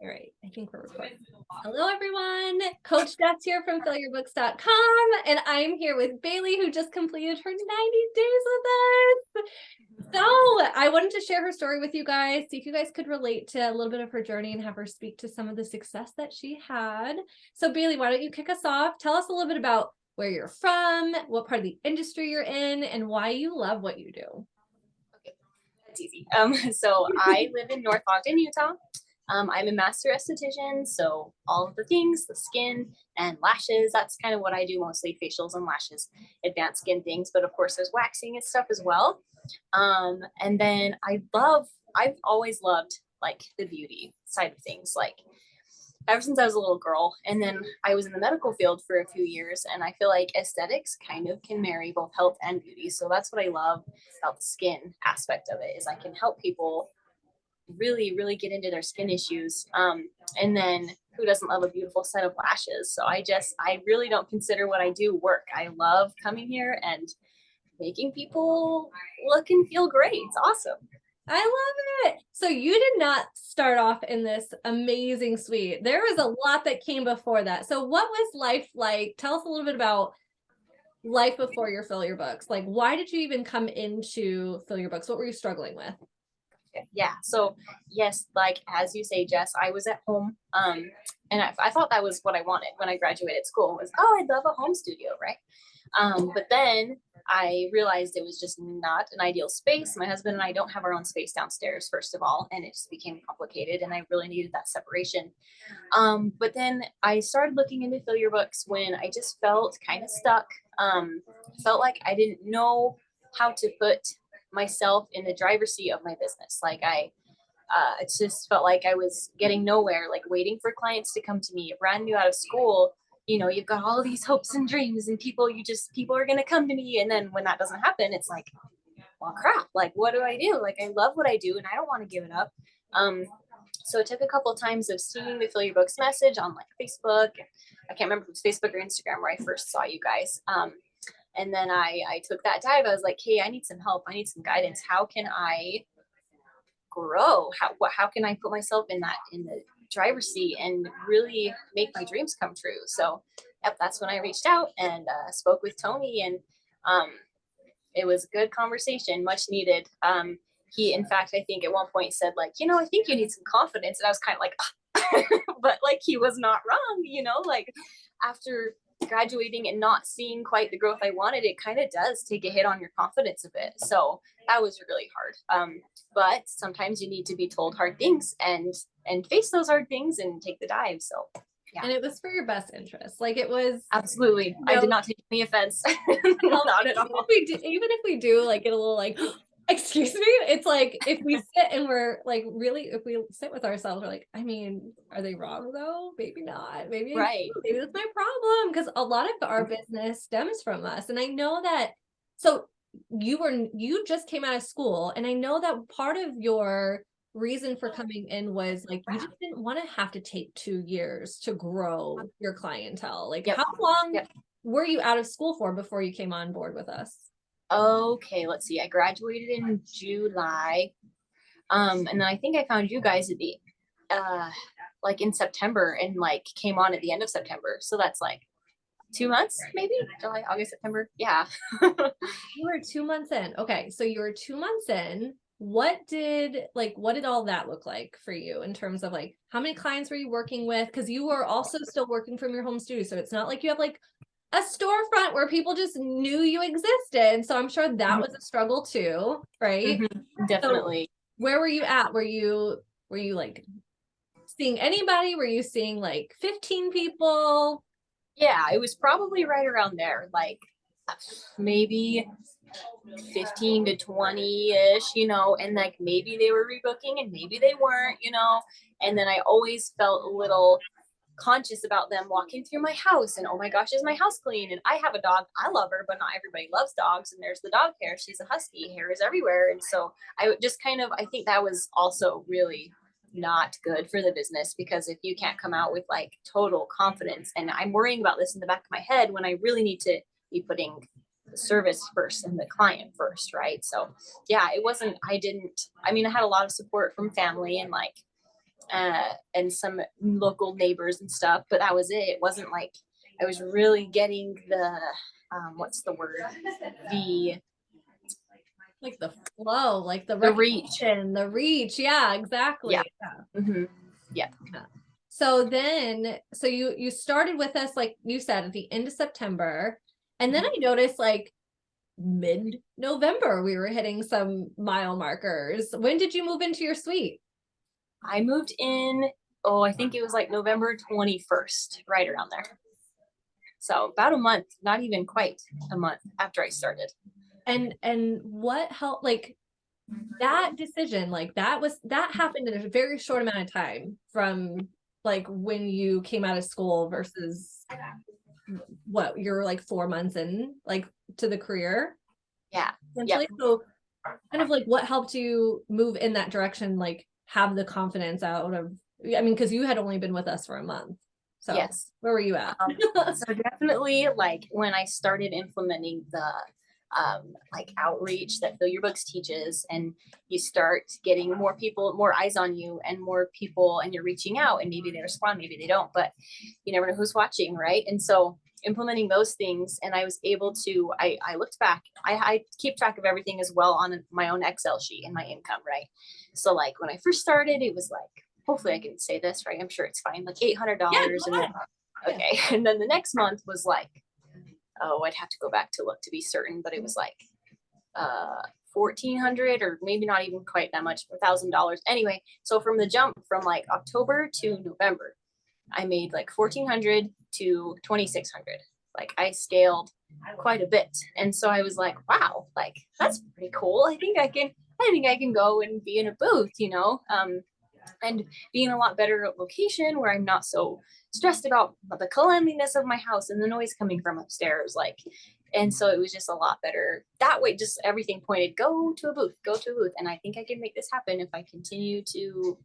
All right, I think we're recording. Hello, everyone. Coach Jess here from fillyourbooks.com, and I'm here with Bailey, who just completed her 90 days with us. So I wanted to share her story with you guys, see if you guys could relate to a little bit of her journey and have her speak to some of the success that she had. So Bailey, why don't you kick us off? Tell us a little bit about where you're from, what part of the industry you're in, and why you love what you do. Okay, that's easy. So I live in North Ogden, Utah. I'm a master esthetician, so all of the things, the skin and lashes, that's kind of what I do, mostly facials and lashes, advanced skin things, but of course there's waxing and stuff as well. And then I've always loved like the beauty side of things, like ever since I was a little girl. And then I was in the medical field for a few years, and I feel like aesthetics kind of can marry both health and beauty. So that's what I love about the skin aspect of it, is I can help people really get into their skin issues. And then who doesn't love a beautiful set of lashes? So I really don't consider what I do work. I love coming here and making people look and feel great. It's awesome. I love it. So you did not start off in this amazing suite. There was a lot that came before that. So what was life like? Tell us a little bit about life before your Fill Your Books. Like, why did you even come into Fill Your Books? What were you struggling with? Yeah. So yes, like as you say, Jess, I was at home. And I thought that was what I wanted when I graduated school was, oh, I'd love a home studio, right? But then I realized it was just not an ideal space. My husband and I don't have our own space downstairs, first of all, and it just became complicated, and I really needed that separation. But then I started looking into Fill Your Books when I just felt kind of stuck. Felt like I didn't know how to put myself in the driver's seat of my business. Like it just felt like I was getting nowhere, like waiting for clients to come to me, brand new out of school. You know, you've got all these hopes and dreams and people are going to come to me. And then when that doesn't happen, it's like, well, crap, like, what do I do? Like, I love what I do and I don't want to give it up. So it took a couple of times of seeing the Fill Your Books message on like Facebook. I can't remember if it was Facebook or Instagram where I first saw you guys. And then I took that dive. I was like, hey, I need some help. I need some guidance. How can I grow? How can I put myself in the driver's seat and really make my dreams come true? So yep, that's when I reached out and spoke with Tony, and it was a good conversation, much needed. He, in fact, I think at one point said like, I think you need some confidence. And I was kind of like, but like, he was not wrong, like after graduating and not seeing quite the growth I wanted, it kind of does take a hit on your confidence a bit. So that was really hard. But sometimes you need to be told hard things and face those hard things and take the dive. So yeah. And it was for your best interest. Like it was absolutely. I did not take any offense. Not at all. Even if we do like get a little like, excuse me, it's like if we sit and we're like really, if we sit with ourselves, we're like, I mean, are they wrong though? Maybe not. Maybe that's my problem, because a lot of our business stems from us. And I know that. So you just came out of school, and I know that part of your reason for coming in was like you just didn't want to have to take 2 years to grow your clientele. Like how long were you out of school for before you came on board with us? Okay, let's see. I graduated in July. And then I think I found you guys at the like in September, and like came on at the end of September. So that's like 2 months, maybe July, August, September. Yeah. You were 2 months in. Okay. So you were 2 months in. What did all that look like for you in terms of like, how many clients were you working with? Because you were also still working from your home studio. So it's not like you have like a storefront where people just knew you existed. So I'm sure that was a struggle too, right? Definitely. So where were you at? Were you like seeing anybody? Were you seeing like 15 people? Yeah, it was probably right around there, like maybe 15 to 20-ish, and like maybe they were rebooking and maybe they weren't, and then I always felt a little conscious about them walking through my house and, oh my gosh, is my house clean? And I have a dog. I love her, but not everybody loves dogs. And there's the dog hair. She's a husky. Hair is everywhere. And so I just I think that was also really not good for the business, because if you can't come out with like total confidence, and I'm worrying about this in the back of my head when I really need to be putting the service first and the client first, right? So yeah, I had a lot of support from family and like and some local neighbors and stuff, but that was it. It wasn't like I was really getting the, what's the word? Like the flow, like the reach. The reach. Yeah, exactly. Yeah. Mm-hmm. Yeah. So then, so you started with us, like you said, at the end of September. And then I noticed like mid-November, we were hitting some mile markers. When did you move into your suite? I moved in, I think it was like November 21st, right around there. So about a month, not even quite a month after I started. And what helped, like that decision, like that happened in a very short amount of time from like when you came out of school versus what you're like 4 months in, like to the career. Yeah. Essentially. Yep. So kind of like what helped you move in that direction, like have the confidence out of, I mean, because you had only been with us for a month. So yes. Where were you at? So definitely like when I started implementing the like outreach that Fill Your Books teaches, and you start getting more people, more eyes on you, and more people, and you're reaching out, and maybe they respond, maybe they don't, but you never know who's watching, right? And so implementing those things, and I was able to, I looked back, I keep track of everything as well on my own Excel sheet and my income, right? So like when I first started, it was like, hopefully I can say this, right? I'm sure it's fine, like $800. Yeah, and then, okay. And then the next month was like, I'd have to go back to look to be certain, but it was like 1,400, or maybe not even quite that much, $1,000. Anyway, so from the jump from like October to November, I made like 1,400 to 2,600. Like I scaled quite a bit. And so I was like, wow, like that's pretty cool. I think I can go and be in a booth, and be in a lot better location where I'm not so stressed about the cleanliness of my house and the noise coming from upstairs. Like, and so it was just a lot better that way. Just everything pointed, go to a booth. And I think I can make this happen if I continue to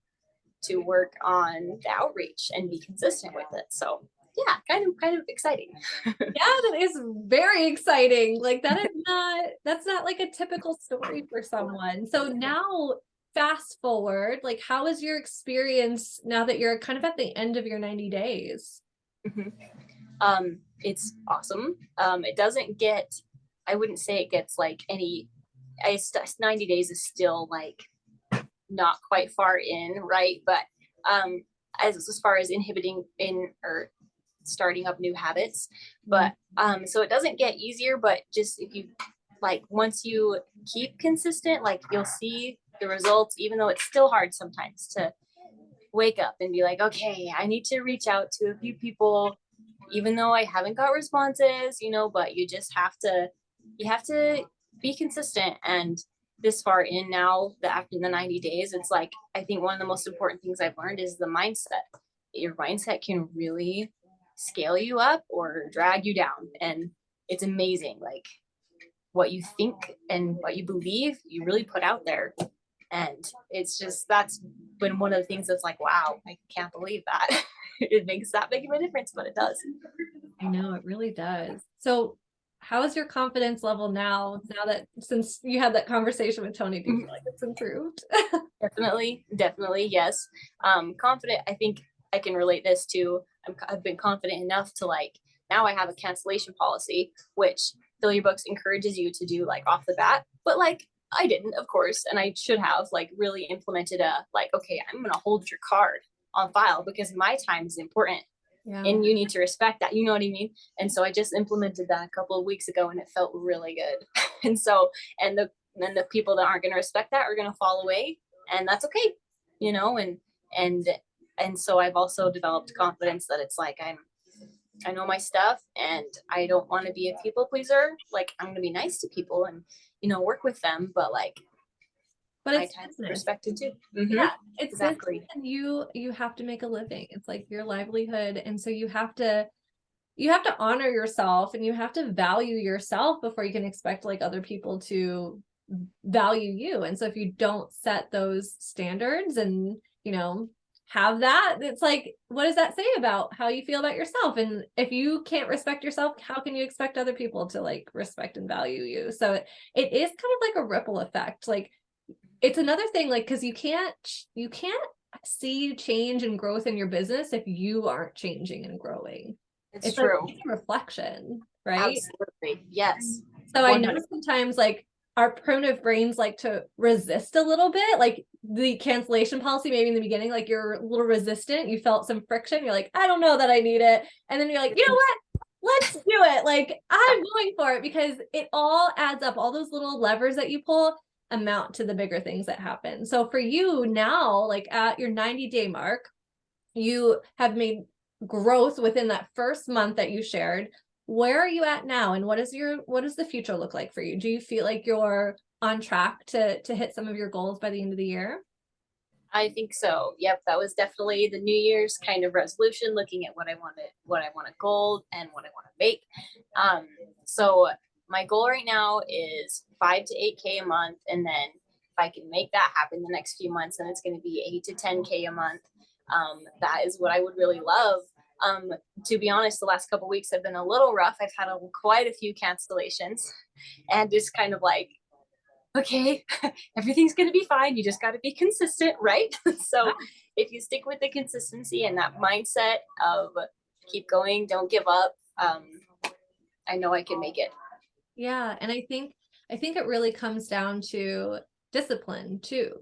work on the outreach and be consistent with it. So yeah, kind of exciting. Yeah, that is very exciting. Like that's not like a typical story for someone. So now fast forward, like how is your experience now that you're kind of at the end of your 90 days? Mm-hmm. It's awesome. It doesn't get, I wouldn't say it gets like 90 days is still like not quite far in, right? But as far as inhibiting or starting up new habits, but so it doesn't get easier, but just if you like, once you keep consistent, like you'll see the results, even though it's still hard sometimes to wake up and be like, okay, I need to reach out to a few people, even though I haven't got responses, but you just have to be consistent. And this far in now, after the 90 days, it's like, I think one of the most important things I've learned is the mindset. Your mindset can really scale you up or drag you down. And it's amazing, like what you think and what you believe, you really put out there. And it's just, that's been one of the things that's like, wow, I can't believe that it makes that big of a difference, but it does. I know, it really does. So how is your confidence level now that since you had that conversation with Tony, do you feel like it's improved? Definitely, yes. Confident, I think I can relate this to, I've been confident enough to like, now I have a cancellation policy, which Fill Your Books encourages you to do like off the bat, but like I didn't, of course, and I should have like really implemented okay, I'm gonna hold your card on file because my time is important. Yeah. And you need to respect that, you know what I mean? And so I just implemented that a couple of weeks ago and it felt really good. And so, and the people that aren't going to respect that are going to fall away, and that's okay, and so I've also developed confidence that it's like, I know my stuff and I don't want to be a people pleaser. Like I'm going to be nice to people and, work with them, but it's respected too. Mm-hmm. Yeah, it's exactly. And you have to make a living. It's like your livelihood. And so you have to honor yourself and you have to value yourself before you can expect like other people to value you. And so if you don't set those standards and, have that, it's like, what does that say about how you feel about yourself? And if you can't respect yourself, how can you expect other people to like respect and value you? So it is kind of like a ripple effect. Like it's another thing, like, because you can't, I see change and growth in your business if you aren't changing and growing. It's true. Like a reflection, right? Absolutely. Yes. So 100%. I know sometimes like our primitive brains like to resist a little bit, like the cancellation policy, maybe in the beginning, like you're a little resistant, you felt some friction, you're like, I don't know that I need it. And then you're like, you know what? Let's do it. Like I'm going for it, because it all adds up. All those little levers that you pull amount to the bigger things that happen. So for you now, like at your 90-day mark, you have made growth within that first month that you shared. Where are you at now? And what does the future look like for you? Do you feel like you're on track to hit some of your goals by the end of the year? I think so. Yep. That was definitely the New Year's kind of resolution, looking at what I want to goal and what I want to make. So my goal right now is 5 to 8K a month. And then if I can make that happen the next few months, then it's going to be 8 to 10K a month. That is what I would really love. To be honest, the last couple of weeks have been a little rough. I've had quite a few cancellations, and just kind of like, okay, everything's going to be fine. You just got to be consistent, right? So if you stick with the consistency and that mindset of keep going, don't give up, I know I can make it. Yeah. And I think it really comes down to discipline too,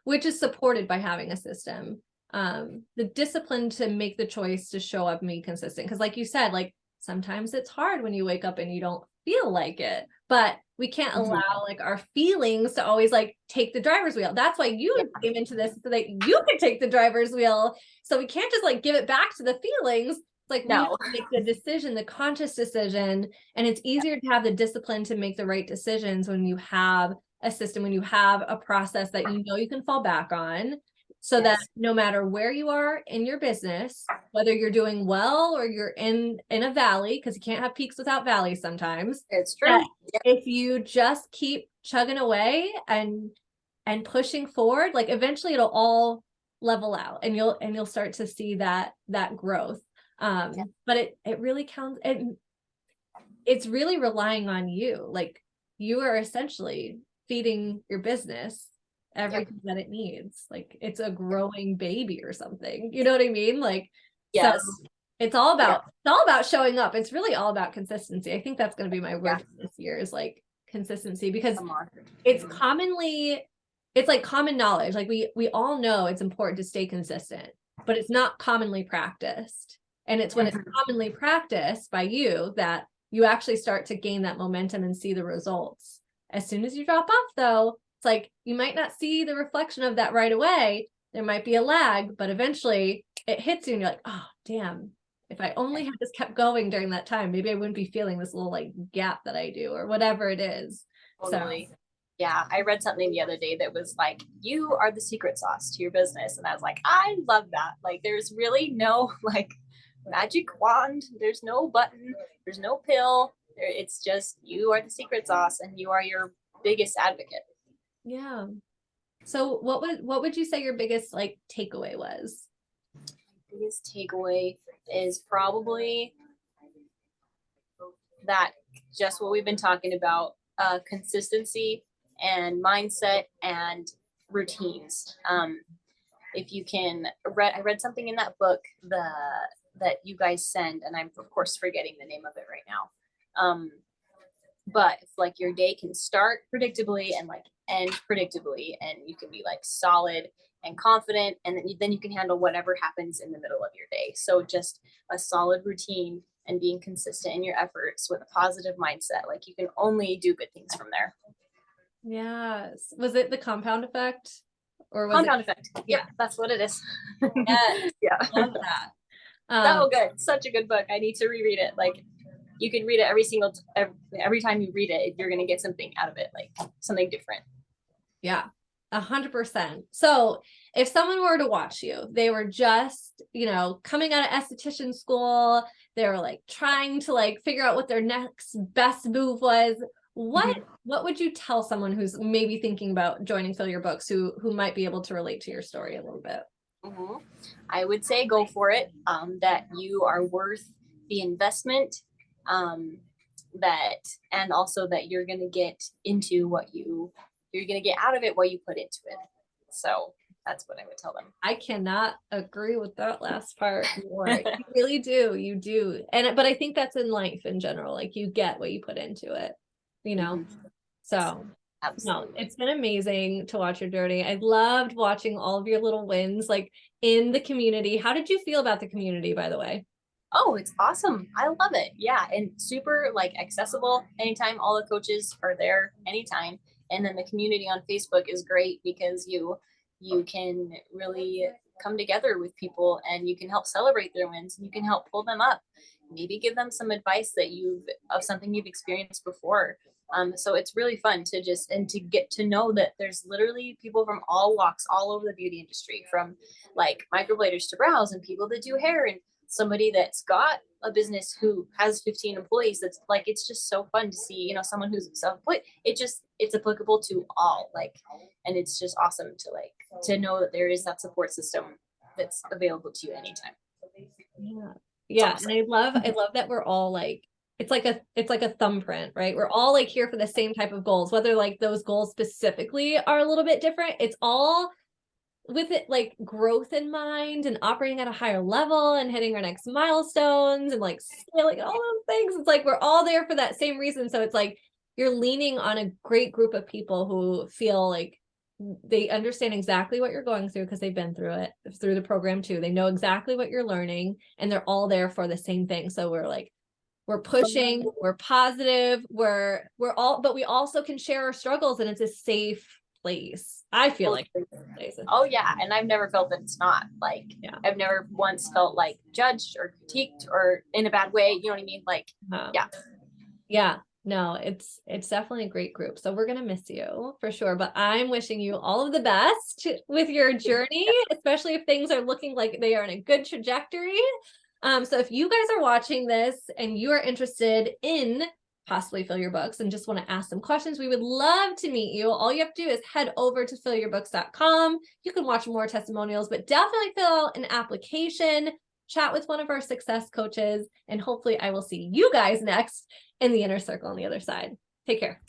which is supported by having a system. The discipline to make the choice to show up and be consistent. Because like you said, like sometimes it's hard when you wake up and you don't feel like it, but we can't allow like our feelings to always like take the driver's wheel. That's why you came into this, so that you can take the driver's wheel. So we can't just like give it back to the feelings. It's like we have to make the decision, the conscious decision. And it's easier to have the discipline to make the right decisions when you have a system, when you have a process that you know you can fall back on. So that no matter where you are in your business, whether you're doing well or you're in a valley, because you can't have peaks without valleys sometimes. It's true. If you just keep chugging away and pushing forward, like eventually it'll all level out, and you'll start to see that growth. But it really counts. It's really relying on you. Like you are essentially feeding your business everything that it needs. Like it's a growing baby or something, you know what I mean? Like, so it's all about showing up. It's really all about consistency. I think that's going to be my word this year, is like consistency, because it's like common knowledge. Like we all know it's important to stay consistent, but it's not commonly practiced. And it's when it's commonly practiced by you that you actually start to gain that momentum and see the results. As soon as you drop off though, it's like you might not see the reflection of that right away. There might be a lag, but eventually it hits you and you're like, oh, damn, if I only had just kept going during that time, maybe I wouldn't be feeling this little like gap that I do, or whatever it is. Totally. So yeah, I read something the other day that was like, you are the secret sauce to your business. And I was like, I love that. Like there's really no like magic wand. There's no button. There's no pill. It's just, you are the secret sauce and you are your biggest advocate. Yeah. So what would you say your biggest like takeaway was? Biggest takeaway is probably that, just what we've been talking about, consistency and mindset and routines. If you can I read something in that book that you guys send, and I'm of course forgetting the name of it right now. But it's like your day can start predictably and like end predictably, and you can be like solid and confident, and then you can handle whatever happens in the middle of your day. So just a solid routine and being consistent in your efforts with a positive mindset, like you can only do good things from there. Yes. Was it the compound effect? Or was compound effect? Yeah, that's what it is. Yes. Yeah. Love that. So good. Such a good book. I need to reread it. Like you can read it every time you read it, you're going to get something out of it, like something different. Yeah, 100%. So if someone were to watch you, they were just, coming out of esthetician school, they were like trying to like figure out what their next best move was. What would you tell someone who's maybe thinking about joining Fill Your Books, who might be able to relate to your story a little bit? I would say go for it. That you are worth the investment. And also that you're going to get into you're going to get out of it what you put into it. So That's what I would tell them. I cannot agree with that last part more. You really do. You do. But I think that's in life in general. Like you get what you put into it, you know? Mm-hmm. So absolutely. No, it's been amazing to watch your journey. I loved watching all of your little wins, like in the community. How did you feel about the community, by the way? Oh, it's awesome. I love it. Yeah. And super like accessible anytime. All the coaches are there anytime. And then the community on Facebook is great because you can really come together with people and you can help celebrate their wins and you can help pull them up. Maybe give them some advice that of something you've experienced before. So it's really fun to to get to know that there's literally people from all walks all over the beauty industry, from like microbladers to brows and people that do hair and somebody that's got a business who has 15 employees. That's like, it's just so fun to see, someone who's self-employed. It's applicable to all, like, and it's just awesome to know that there is that support system that's available to you anytime. Yeah. Awesome. And I love that we're all like, it's like a thumbprint, right? We're all like here for the same type of goals, whether like those goals specifically are a little bit different. It's all with it like growth in mind and operating at a higher level and hitting our next milestones and like scaling all those things. It's like we're all there for that same reason. So it's like you're leaning on a great group of people who feel like they understand exactly what you're going through because they've been through the program too. They know exactly what you're learning and they're all there for the same thing. So we're pushing, we're positive, but we also can share our struggles and it's a safe place. I feel like. Oh yeah. And I've never felt that it's not like, I've never once felt like judged or critiqued or in a bad way. You know what I mean? Like, yeah. Yeah. No, it's definitely a great group. So we're going to miss you for sure, but I'm wishing you all of the best with your journey, especially if things are looking like they are in a good trajectory. So if you guys are watching this and you are interested in possibly Fill Your Books and just want to ask some questions, we would love to meet you. All you have to do is head over to fillyourbooks.com. You can watch more testimonials, but definitely fill out an application, chat with one of our success coaches, and hopefully I will see you guys next in the inner circle on the other side. Take care.